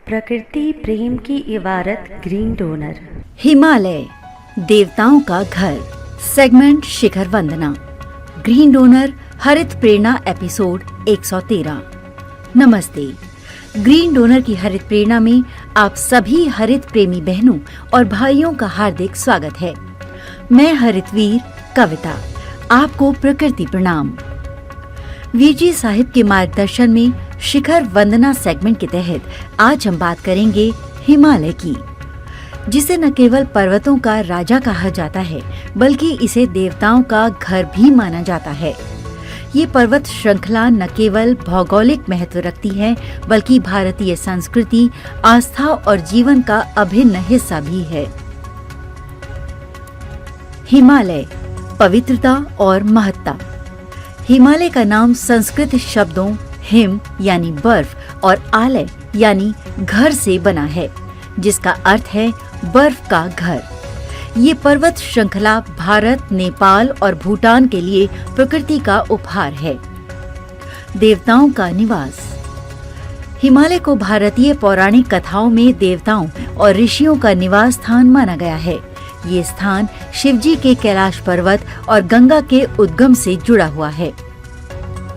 प्रकृति प्रेम की इबारत ग्रीन डोनर। हिमालय देवताओं का घर, सेगमेंट शिखर वंदना, ग्रीन डोनर हरित प्रेरणा एपिसोड 113। नमस्ते। ग्रीन डोनर की हरित प्रेरणा में आप सभी हरित प्रेमी बहनों और भाइयों का हार्दिक स्वागत है। मैं हरितवीर कविता, आपको प्रकृति प्रणाम। वीर जी साहिब के मार्गदर्शन में शिखर वंदना सेगमेंट के तहत आज हम बात करेंगे हिमालय की, जिसे न केवल पर्वतों का राजा कहा जाता है बल्कि इसे देवताओं का घर भी माना जाता है। ये पर्वत श्रृंखला न केवल भौगोलिक महत्व रखती है बल्कि भारतीय संस्कृति, आस्था और जीवन का अभिन्न हिस्सा भी है। हिमालय, पवित्रता और महत्ता। हिमालय का नाम संस्कृत शब्दों हिम यानी बर्फ और आलय यानी घर से बना है, जिसका अर्थ है बर्फ का घर। ये पर्वत श्रृंखला भारत, नेपाल और भूटान के लिए प्रकृति का उपहार है। देवताओं का निवास। हिमालय को भारतीय पौराणिक कथाओं में देवताओं और ऋषियों का निवास स्थान माना गया है। ये स्थान शिवजी के कैलाश पर्वत और गंगा के उद्गम से जुड़ा हुआ है।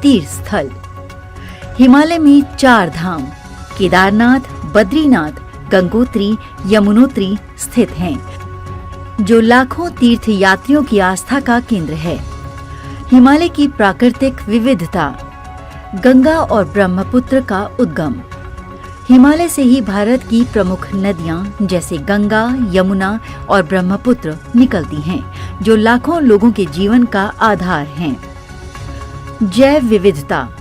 तीर्थ स्थल। हिमालय में 4 धाम केदारनाथ, बद्रीनाथ, गंगोत्री, यमुनोत्री स्थित हैं, जो लाखों तीर्थ यात्रियों की आस्था का केंद्र है। हिमालय की प्राकृतिक विविधता। गंगा और ब्रह्मपुत्र का उद्गम। हिमालय से ही भारत की प्रमुख नदियां जैसे गंगा, यमुना और ब्रह्मपुत्र निकलती हैं, जो लाखों लोगों के जीवन का आधार हैं। जैव विविधता।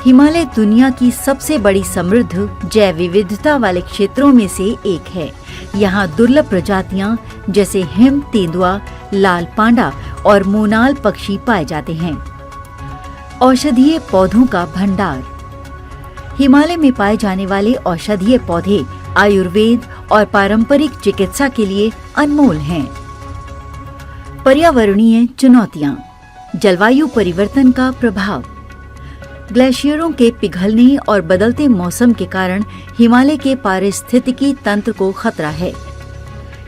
हिमालय दुनिया की सबसे बड़ी समृद्ध जैव विविधता वाले क्षेत्रों में से एक है। यहाँ दुर्लभ प्रजातियां जैसे हिम तेंदुआ, लाल पांडा और मोनाल पक्षी पाए जाते हैं। औषधीय पौधों का भंडार। हिमालय में पाए जाने वाले औषधीय पौधे आयुर्वेद और पारंपरिक चिकित्सा के लिए अनमोल हैं। पर्यावरणीय चुनौतियां। जलवायु परिवर्तन का प्रभाव। ग्लेशियरों के पिघलने और बदलते मौसम के कारण हिमालय के पारिस्थितिकी तंत्र को खतरा है।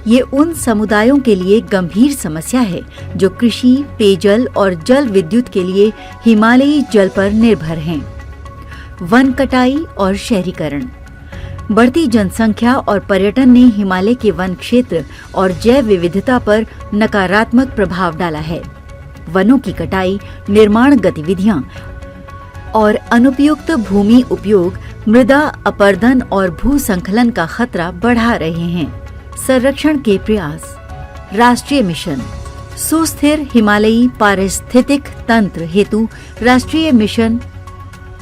ये उन समुदायों के लिए गंभीर समस्या है जो कृषि, पेयजल और जल विद्युत के लिए हिमालयी जल पर निर्भर हैं। वन कटाई और शहरीकरण। बढ़ती जनसंख्या और पर्यटन ने हिमालय के वन क्षेत्र और जैव विविधता पर नकारात्मक प्रभाव डाला है। वनों की कटाई, निर्माण गतिविधियां और अनुपयुक्त भूमि उपयोग मृदा अपरदन और भूसंखलन का खतरा बढ़ा रहे हैं। संरक्षण के प्रयास। राष्ट्रीय मिशन। सुस्थिर हिमालयी पारिस्थितिक तंत्र हेतु राष्ट्रीय मिशन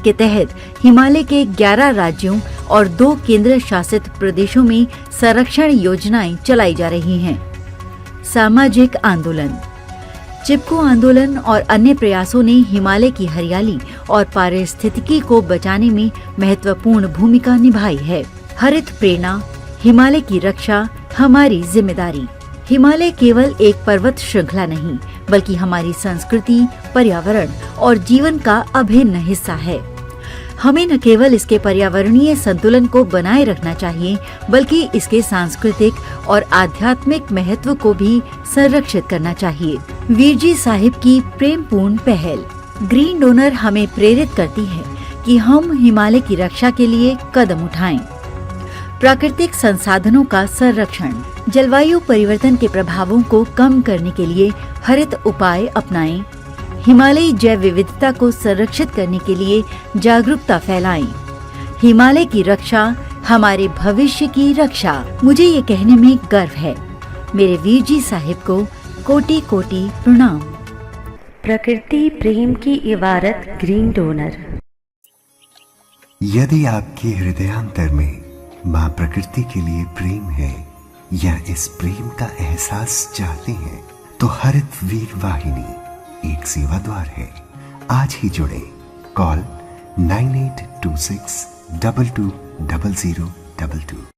के तहत हिमालय के 11 राज्यों और 2 केंद्र शासित प्रदेशों में संरक्षण योजनाएं चलाई जा रही हैं। सामाजिक आंदोलन। चिपको आंदोलन और अन्य प्रयासों ने हिमालय की हरियाली और पारिस्थितिकी को बचाने में महत्वपूर्ण भूमिका निभाई है। हरित प्रेरणा। हिमालय की रक्षा हमारी जिम्मेदारी। हिमालय केवल एक पर्वत श्रृंखला नहीं बल्कि हमारी संस्कृति, पर्यावरण और जीवन का अभिन्न हिस्सा है। हमें न केवल इसके पर्यावरणीय संतुलन को बनाए रखना चाहिए बल्कि इसके सांस्कृतिक और आध्यात्मिक महत्व को भी संरक्षित करना चाहिए। वीर जी साहिब की प्रेमपूर्ण पहल। ग्रीन डोनर हमें प्रेरित करती है कि हम हिमालय की रक्षा के लिए कदम उठाएं। प्राकृतिक संसाधनों का संरक्षण। जलवायु परिवर्तन के प्रभावों को कम करने के लिए हरित उपाय अपनाएं। हिमालयी जैव विविधता को संरक्षित करने के लिए जागरूकता फैलाएं। हिमालय की रक्षा हमारे भविष्य की रक्षा। मुझे ये कहने में गर्व है। मेरे वीर जी साहिब को कोटि कोटि प्रणाम। प्रकृति प्रेम की इबारत ग्रीन डोनर। यदि आपके हृदयांतर में माँ प्रकृति के लिए प्रेम है या इस प्रेम का एहसास चाहते हैं तो हरित वीर वाहिनी एक सेवा द्वार है। आज ही जुड़े। कॉल 9826 220022।